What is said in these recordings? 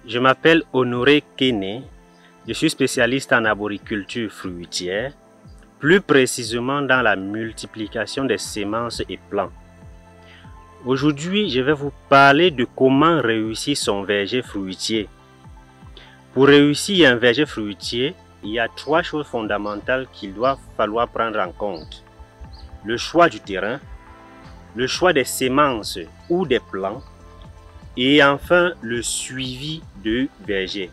Je m'appelle Honoré Kene, je suis spécialiste en arboriculture fruitière, plus précisément dans la multiplication des semences et plants. Aujourd'hui, je vais vous parler de comment réussir son verger fruitier. Pour réussir un verger fruitier, il y a 3 choses fondamentales qu'il doit falloir prendre en compte. Le choix du terrain, le choix des semences ou des plants, et enfin le suivi du verger.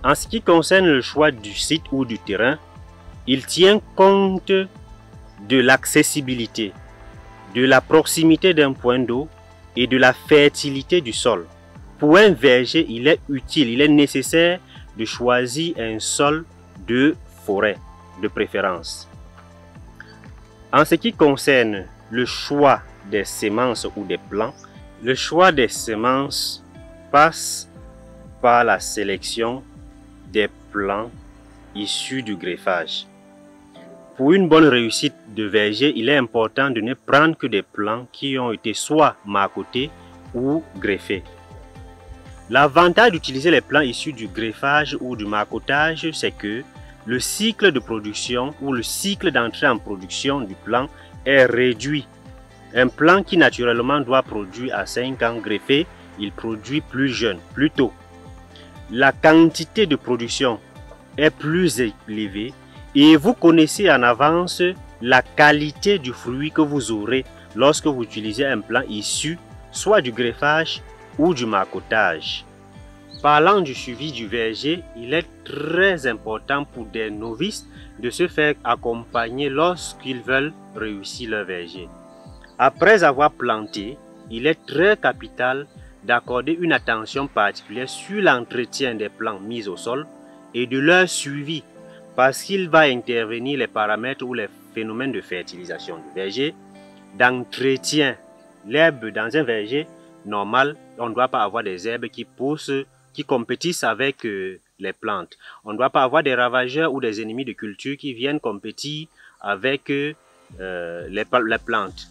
En ce qui concerne le choix du site ou du terrain, il tient compte de l'accessibilité, de la proximité d'un point d'eau et de la fertilité du sol. Pour un verger, il est utile, il est nécessaire de choisir un sol de forêt de préférence. En ce qui concerne le choix des semences ou des plants, le choix des semences passe par la sélection des plants issus du greffage. Pour une bonne réussite de verger, il est important de ne prendre que des plants qui ont été soit marcotés ou greffés. L'avantage d'utiliser les plants issus du greffage ou du marcotage, c'est que le cycle de production ou le cycle d'entrée en production du plant est réduit. Un plant qui naturellement doit produire à 5 ans greffé, il produit plus jeune, plus tôt. La quantité de production est plus élevée et vous connaissez en avance la qualité du fruit que vous aurez lorsque vous utilisez un plant issu soit du greffage ou du marcotage. Parlant du suivi du verger, il est très important pour des novices de se faire accompagner lorsqu'ils veulent réussir leur verger. Après avoir planté, il est très capital d'accorder une attention particulière sur l'entretien des plants mis au sol et de leur suivi parce qu'il va intervenir les paramètres ou les phénomènes de fertilisation du verger, d'entretien. L'herbe dans un verger normal, on ne doit pas avoir des herbes qui poussent, qui compétissent avec les plantes. On ne doit pas avoir des ravageurs ou des ennemis de culture qui viennent compétir avec les plantes.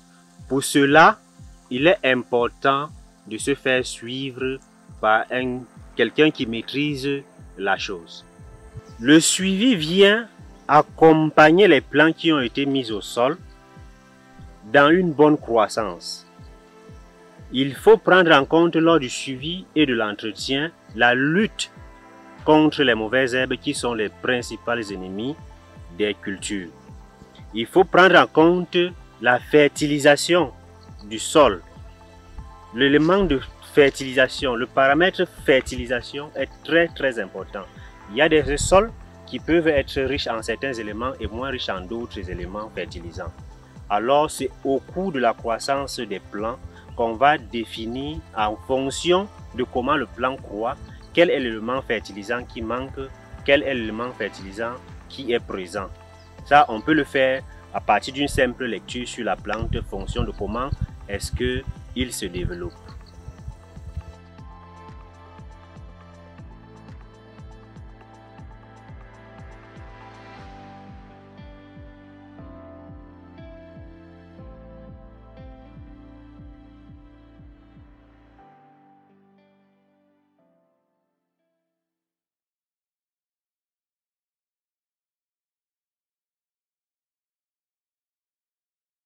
Pour cela, il est important de se faire suivre par quelqu'un qui maîtrise la chose. Le suivi vient accompagner les plants qui ont été mis au sol dans une bonne croissance. Il faut prendre en compte lors du suivi et de l'entretien la lutte contre les mauvaises herbes qui sont les principales ennemis des cultures. Il faut prendre en compte la fertilisation du sol. L'élément de fertilisation, le paramètre fertilisation est très important. Il y a des sols qui peuvent être riches en certains éléments et moins riches en d'autres éléments fertilisants. Alors c'est au cours de la croissance des plants qu'on va définir en fonction de comment le plant croît, quel est l'élément fertilisant qui manque, quel est l'élément fertilisant qui est présent. Ça, on peut le faire à partir d'une simple lecture sur la plante, fonction de comment est-ce qu'il se développe.